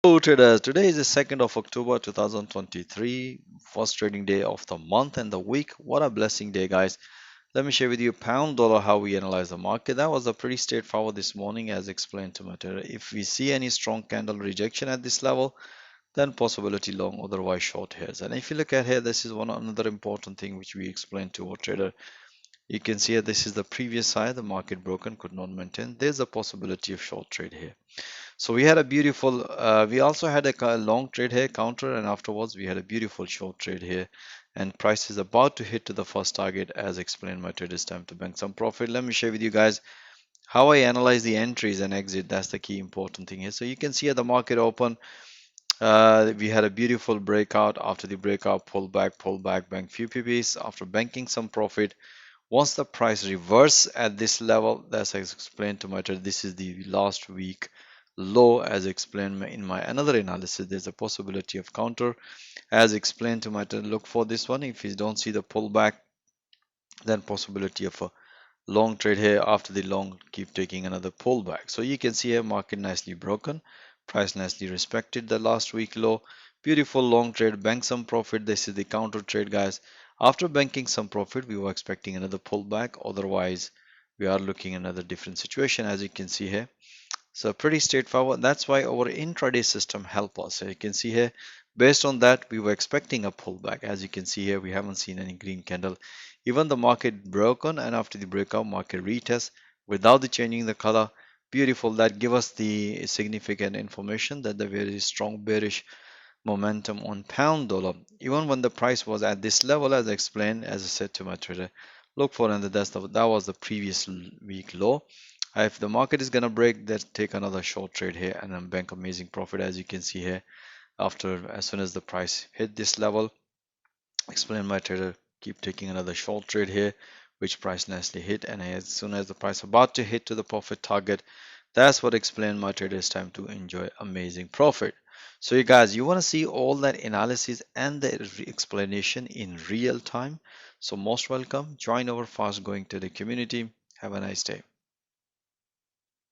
Hello traders, today is the 2nd of October 2023, first trading day of the month and the week. What a blessing day, guys. Let me share with you pound dollar how we analyze the market. That was a pretty straightforward this morning as explained to my trader. If we see any strong candle rejection at this level, then possibility long, otherwise short here. And if you look at here, this is one another important thing which we explained to our trader. You can see here, this is the previous high, the market broken, could not maintain. There's a possibility of short trade here. So we had a beautiful, we also had a long trade here counter, and afterwards we had a beautiful short trade here. And price is about to hit to the first target as explained my trade. It's time to bank some profit. Let me share with you guys how I analyze the entries and exit. That's the key important thing here. So you can see at the market open, we had a beautiful breakout. After the breakout, pull back, bank few PPs. After banking some profit, once the price reverse at this level, that's as explained to my trade, this is the last week low as explained in my another analysis. There's a possibility of counter as explained to my trade. Look for this one. If you don't see the pullback, then possibility of a long trade here. After the long, keep taking another pullback. So you can see here market nicely broken, price nicely respected the last week low. Beautiful long trade, bank some profit. This is the counter trade, guys. After banking some profit, we were expecting another pullback. Otherwise, we are looking at another different situation as you can see here. So pretty straightforward. That's why our intraday system help us. So you can see here, based on that, we were expecting a pullback. As you can see here, we haven't seen any green candle. Even the market broken, and after the breakout, market retest without the changing the color. Beautiful. That give us the significant information that the very strong bearish momentum on pound dollar. Even when the price was at this level, as I explained, as I said to my trader, look for and that was the previous week low. If the market is gonna break, then take another short trade here and then bank amazing profit as you can see here. After as soon as the price hit this level, explain my trader, keep taking another short trade here, which price nicely hit, and as soon as the price about to hit to the profit target, that's what explained my trader it's time to enjoy amazing profit. So you guys, you want to see all that analysis and the explanation in real time, so most welcome, join our fast going to the community. Have a nice day.